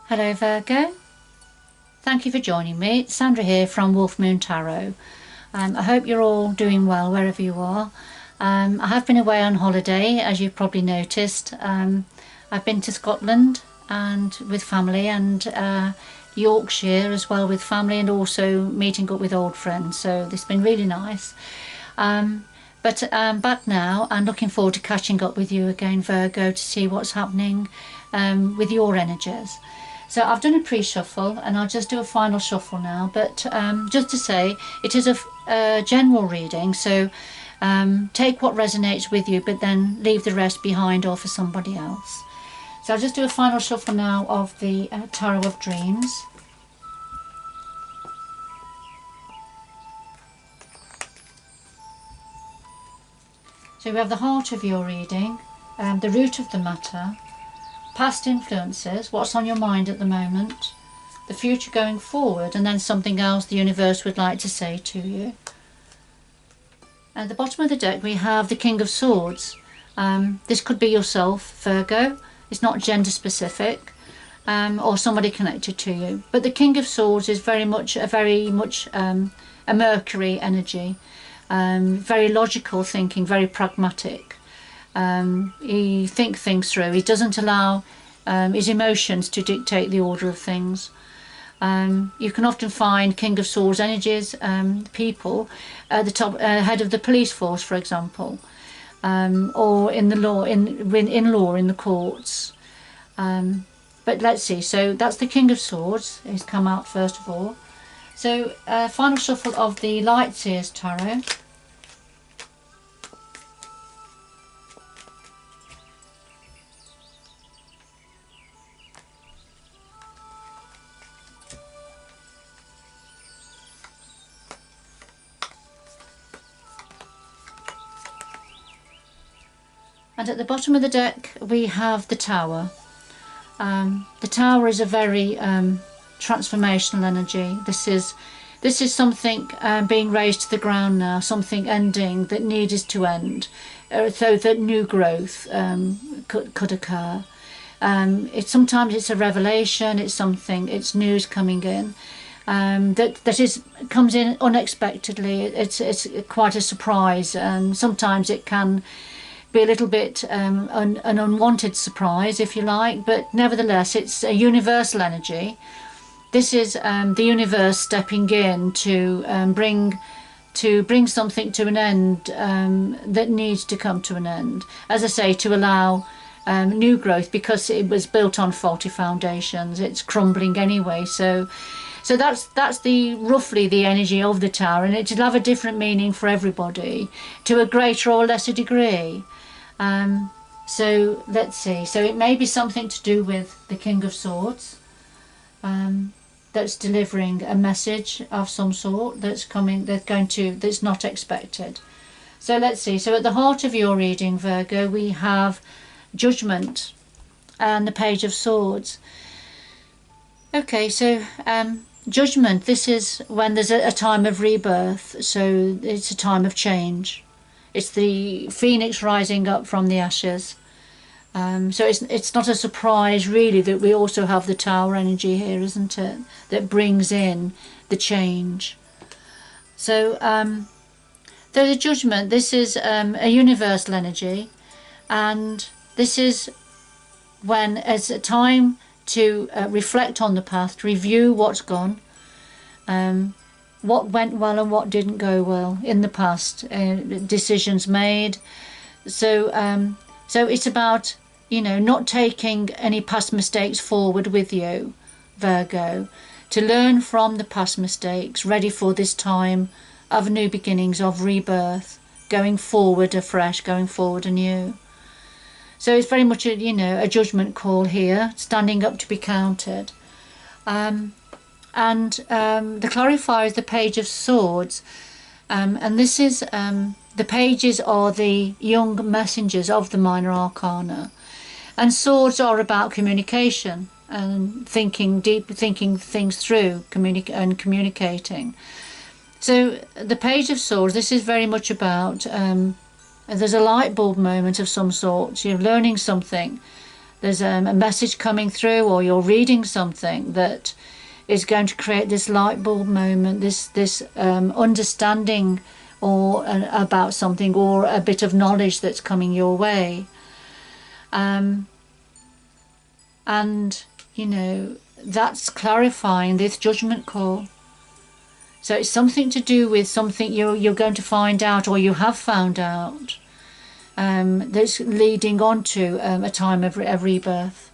Hello Virgo, thank you for joining me. It's Sandra here from Wolf Moon Tarot. I hope you're all doing well wherever you are. I have been away on holiday, as you've probably noticed. I've been to Scotland and with family, and Yorkshire as well with family, and also meeting up with old friends, so this has been really nice. But I'm back now and looking forward to catching up with you again, Virgo, to see what's happening with your energies. So I've done a pre-shuffle and I'll just do a final shuffle now, but just to say it is a general reading, so take what resonates with you, but then leave the rest behind or for somebody else. So I'll just do a final shuffle now of the Tarot of Dreams. So we have the heart of your reading, the root of the matter, past influences, what's on your mind at the moment, the future going forward, and then something else the universe would like to say to you. At the bottom of the deck we have the King of Swords. This could be yourself, Virgo. It's not gender specific, or somebody connected to you. But the King of Swords is very much a Mercury energy, very logical thinking, very pragmatic. He thinks things through. He doesn't allow his emotions to dictate the order of things. You can often find King of Swords energies people at the top, head of the police force, for example, or in the law, in law, in the courts. But let's see. So that's the King of Swords. He's come out first of all. So final shuffle of the Light Seers Tarot. And at the bottom of the deck we have the Tower. The Tower is a very transformational energy. This is something being raised to the ground now, something ending that needed to end, so that new growth could occur. Sometimes it's a revelation, it's news coming in that comes in unexpectedly. It's quite a surprise, and sometimes it can be a little bit an unwanted surprise, if you like, but nevertheless it's a universal energy. This is the universe stepping in to bring something to an end that needs to come to an end. As I say, to allow new growth, because it was built on faulty foundations. It's crumbling anyway. So that's roughly the energy of the Tower, and it'll have a different meaning for everybody to a greater or lesser degree. So let's see. So it may be something to do with the King of Swords, that's delivering a message of some sort that's not expected. So let's see. So at the heart of your reading, Virgo, we have Judgment and the Page of Swords. Okay, so Judgment, this is when there's a time of rebirth, so it's a time of change. It's the phoenix rising up from the ashes. So it's not a surprise really that we also have the Tower energy here, isn't it? That brings in the change. So the Judgment, this is a universal energy, and this is when it's a time to reflect on the past, review what's gone, what went well and what didn't go well in the past, decisions made. So it's about, not taking any past mistakes forward with you, Virgo, to learn from the past mistakes, ready for this time of new beginnings, of rebirth, going forward afresh, going forward anew. So it's very much a judgment call here, standing up to be counted. And the clarifier is the Page of Swords, and this is the pages are the young messengers of the minor arcana, and swords are about communication and thinking things through, and communicating. So the Page of Swords, this is very much about there's a light bulb moment of some sort. You're learning something there's a message coming through, or you're reading something that is going to create this light bulb moment, this understanding or about something, or a bit of knowledge that's coming your way. And you know, that's clarifying this judgment call. So it's something to do with something you're going to find out, or you have found out, that's leading on to a time of rebirth.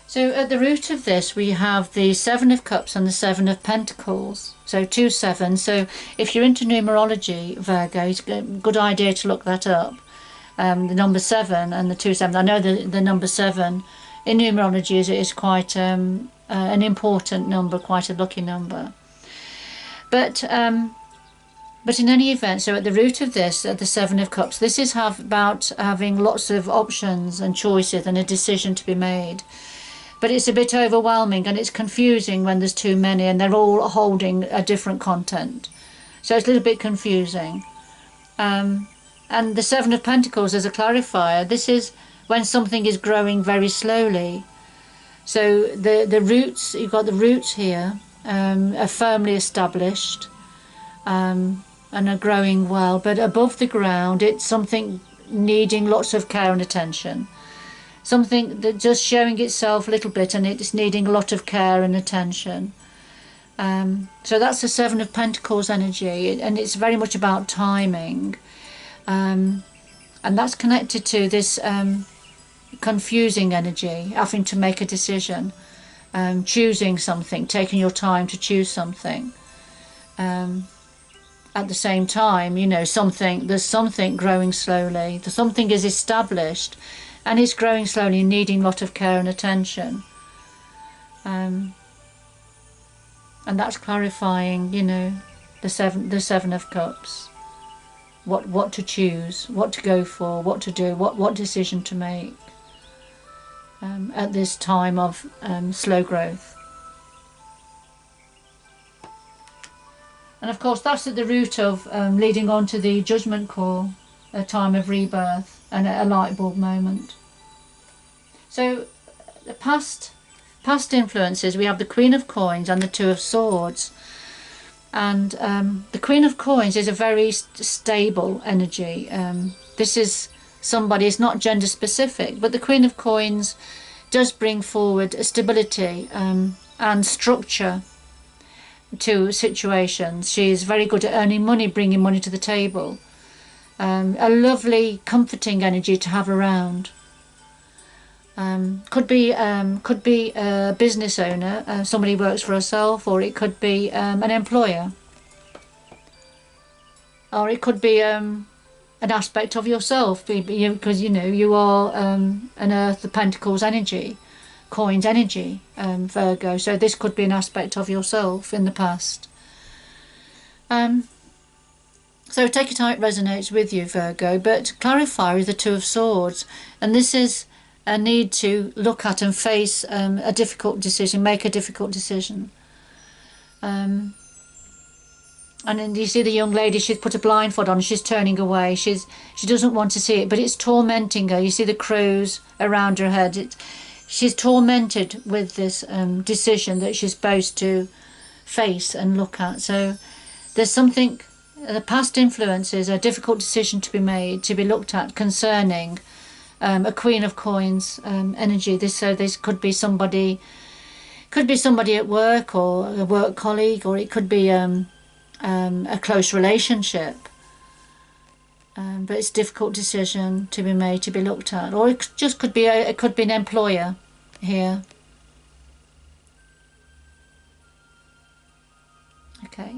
So at the root of this we have the Seven of Cups and the Seven of Pentacles. So 2 7. So if you're into numerology, Virgo, it's a good idea to look that up. The number 7 and the 2 7. I know the number 7 in numerology is quite an important number, quite a lucky number. But in any event, so at the root of this, the Seven of Cups, this is about having lots of options and choices and a decision to be made. But it's a bit overwhelming and it's confusing when there's too many and they're all holding a different content. So it's a little bit confusing. And the Seven of Pentacles as a clarifier, this is when something is growing very slowly. So the roots, you've got the roots here, are firmly established and are growing well. But above the ground, it's something needing lots of care and attention. Something that just showing itself a little bit and it's needing a lot of care and attention. So that's the Seven of Pentacles energy, and it's very much about timing. And that's connected to this confusing energy, having to make a decision, choosing something, taking your time to choose something. At the same time, you know, there's something growing slowly. Something is established and it's growing slowly, needing a lot of care and attention. And that's clarifying, you know, the Seven of Cups. What to choose, what to go for, what to do, what decision to make at this time of slow growth. And of course that's at the root of leading on to the judgment call, a time of rebirth and a light bulb moment. So the past influences, we have the Queen of Coins and the Two of Swords. And the Queen of Coins is a very stable energy. This is somebody, it's not gender specific, but the Queen of Coins does bring forward a stability and structure to situations. She is very good at earning money, bringing money to the table. A lovely, comforting energy to have around. Could be a business owner, somebody who works for herself, or it could be an employer, or it could be an aspect of yourself, because you know you are an Earth, the Pentacles energy, Coins energy, Virgo. So this could be an aspect of yourself in the past. So take it how it resonates with you, Virgo. But clarifier is the Two of Swords, and this is a need to look at and face a difficult decision, make a difficult decision. And then you see the young lady, she's put a blindfold on, she's turning away, she doesn't want to see it, but it's tormenting her. You see the crows around her head. She's tormented with this decision that she's supposed to face and look at. So there's something, the past influences, a difficult decision to be made, to be looked at concerning a Queen of Coins energy. This could be somebody at work, or a work colleague, or it could be a close relationship. But it's a difficult decision to be made, to be looked at, or it just could be an employer here. Okay.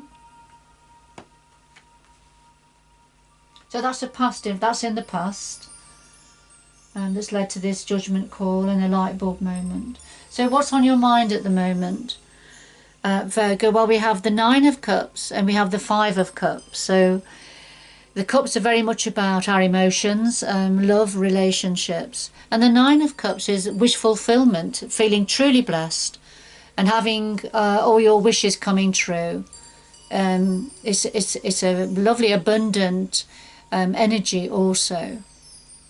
So that's that's in the past. That's led to this judgment call and a light bulb moment. So what's on your mind at the moment, Virgo? Well, we have the Nine of Cups and we have the Five of Cups. So the cups are very much about our emotions, love, relationships. And the Nine of Cups is wish fulfillment, feeling truly blessed and having all your wishes coming true. It's a lovely, abundant energy also,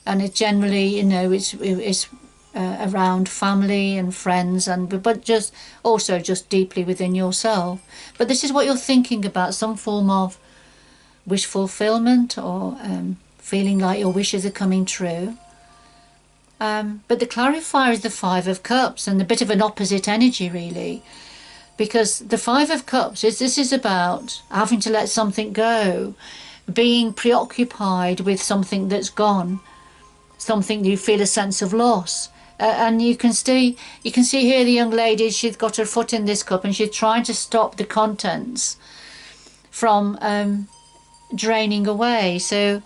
and it generally, you know, it's around family and friends, and but just also just deeply within yourself. But this is what you're thinking about, some form of wish fulfillment, or feeling like your wishes are coming true. But the clarifier is the Five of Cups, and a bit of an opposite energy really, because the Five of Cups is about having to let something go, being preoccupied with something that's gone, something you feel a sense of loss. And you can see here the young lady, she's got her foot in this cup and she's trying to stop the contents from draining away. So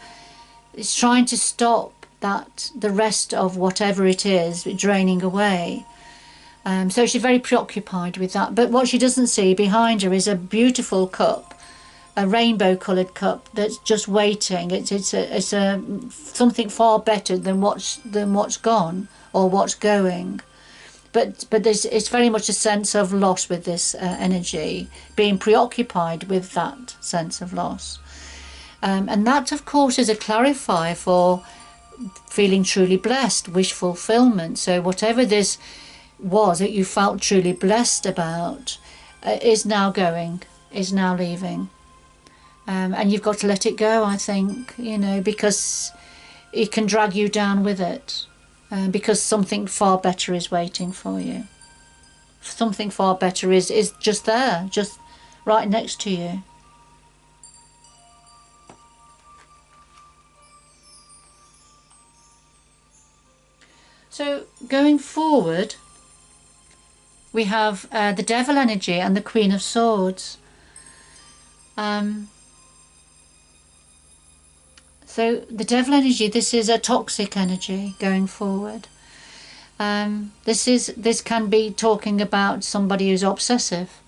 it's trying to stop the rest of whatever it is draining away. So she's very preoccupied with that. But what she doesn't see behind her is a beautiful cup, a rainbow coloured cup that's just waiting. It's a something far better than what's gone or what's going. But it's very much a sense of loss with this energy, being preoccupied with that sense of loss. And that, of course, is a clarifier for feeling truly blessed, wish fulfillment. So whatever this was that you felt truly blessed about is now going, is now leaving. And you've got to let it go, I think, you know, because it can drag you down with it. Because something far better is waiting for you. Something far better is just there, just right next to you. So going forward, we have the Devil energy and the Queen of Swords. So the Devil energy, this is a toxic energy going forward. This can be talking about somebody who's obsessive,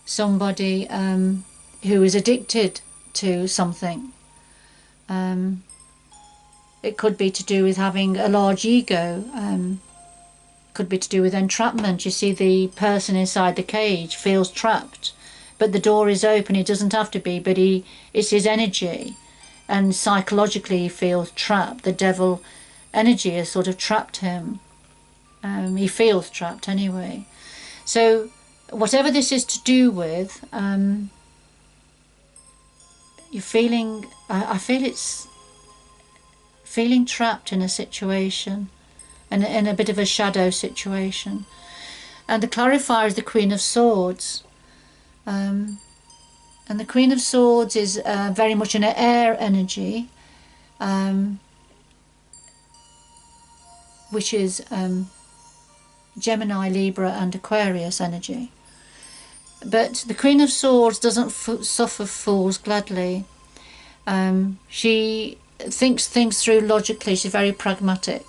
somebody who is addicted to something. It could be to do with having a large ego. Could be to do with entrapment. You see, the person inside the cage feels trapped, but the door is open. It doesn't have to be, but it's his energy. And psychologically he feels trapped. The devil energy has sort of trapped him. He feels trapped anyway. So whatever this is to do with, you're feeling, I feel it's feeling trapped in a situation, and in a bit of a shadow situation. And the clarifier is the Queen of Swords. And the Queen of Swords is very much an air energy, which is Gemini, Libra and Aquarius energy. But the Queen of Swords doesn't suffer fools gladly. She thinks things through logically. She's very pragmatic,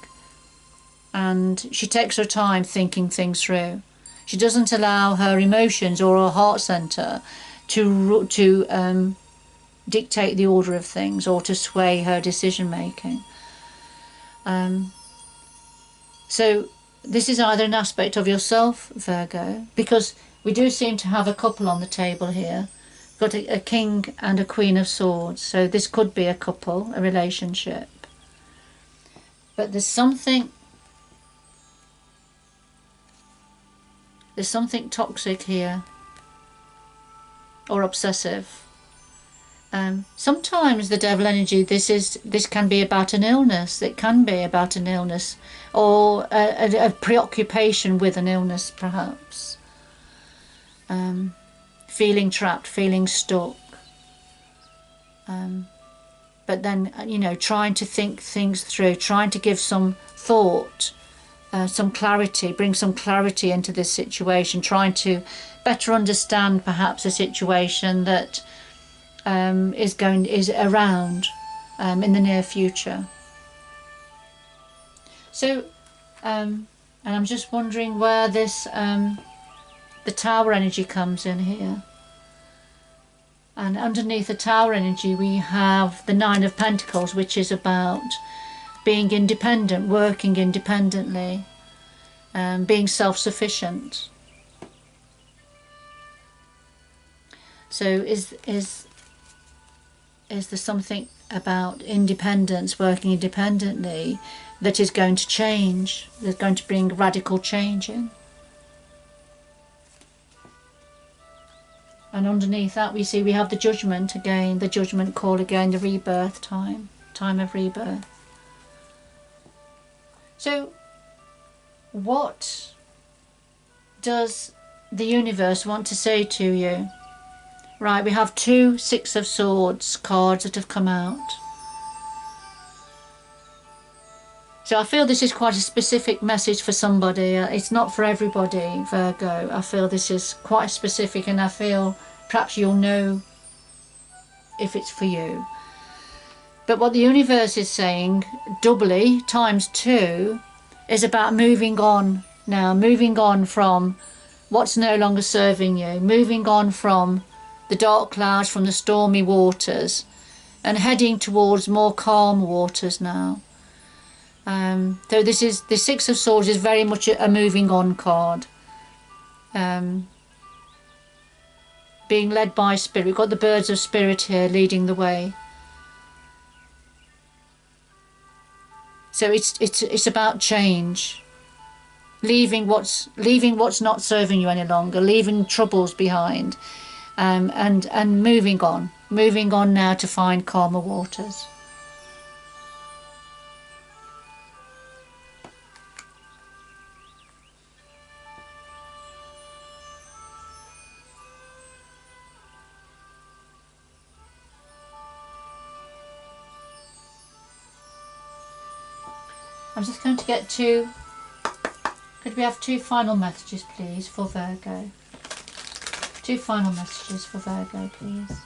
and she takes her time thinking things through. She doesn't allow her emotions or her heart centre to dictate the order of things or to sway her decision making. So this is either an aspect of yourself, Virgo, because we do seem to have a couple on the table here. We've got a King and a Queen of Swords, so this could be a couple, a relationship. But there's something toxic here, or obsessive. Sometimes the devil energy, this can be about an illness. It can be about an illness, or a preoccupation with an illness, perhaps. Feeling trapped, feeling stuck. But then, you know, trying to think things through, trying to give some thought, some clarity, bring some clarity into this situation, trying to better understand perhaps a situation that is around in the near future. So, and I'm just wondering where this the Tower energy comes in here. And underneath the Tower energy we have the Nine of Pentacles, which is about being independent, working independently, being self-sufficient. So is there something about independence, working independently, that is going to change, that's going to bring radical change in. And underneath that we see we have the judgment again, the judgment call again, the rebirth time of rebirth. So what does the universe want to say to you? Right, we have 2 Six of Swords cards that have come out. So I feel this is quite a specific message for somebody. It's not for everybody, Virgo. I feel this is quite specific, and I feel perhaps you'll know if it's for you. But what the universe is saying, doubly, times 2, is about moving on now. Moving on from what's no longer serving you. Moving on from the dark clouds, from the stormy waters, and heading towards more calm waters now. So this is the Six of Swords is very much a moving on card. Being led by spirit. We've got the birds of spirit here leading the way. So it's about change. Leaving what's not serving you any longer, leaving troubles behind, and moving on now to find calmer waters. I'm just going to get 2. Could we have 2 final messages, please, for Virgo? 2 final messages for Virgo, please.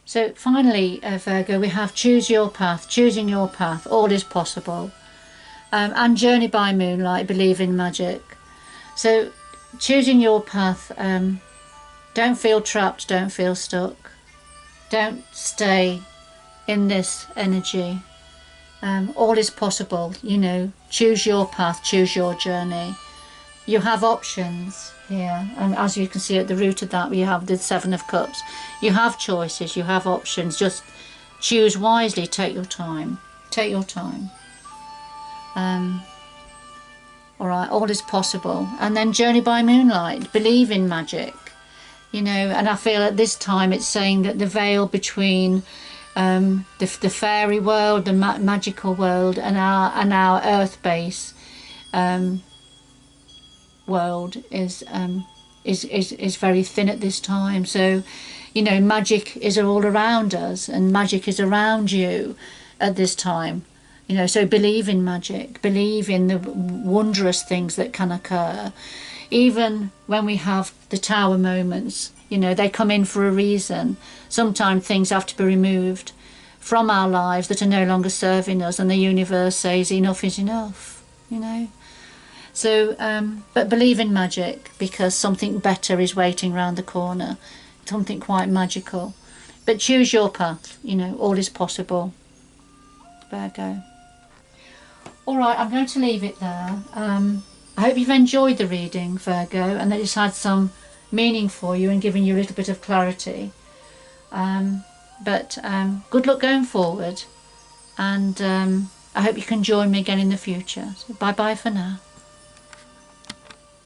So finally, Virgo, we have choose your path, choosing your path, all is possible. And journey by moonlight, believe in magic. So choosing your path, don't feel trapped, don't feel stuck. Don't stay in this energy. All is possible, you know, choose your path, choose your journey. You have options here, and as you can see at the root of that we have the 7 of Cups. You have choices, you have options, just choose wisely, take your time, alright, all is possible. And then journey by moonlight, believe in magic, you know. And I feel at this time it's saying that the veil between the fairy world, the magical world, and our earth base world is very thin at this time. So, you know, magic is all around us, and magic is around you at this time, you know. So believe in magic, believe in the wondrous things that can occur. Even when we have the tower moments, you know, they come in for a reason. Sometimes things have to be removed from our lives that are no longer serving us, and the universe says enough is enough, you know. So, but believe in magic, because something better is waiting round the corner, something quite magical. But choose your path, you know, all is possible, Virgo. Alright, I'm going to leave it there. I hope you've enjoyed the reading, Virgo, and that it's had some meaning for you and given you a little bit of clarity. But good luck going forward, and I hope you can join me again in the future. So bye bye for now.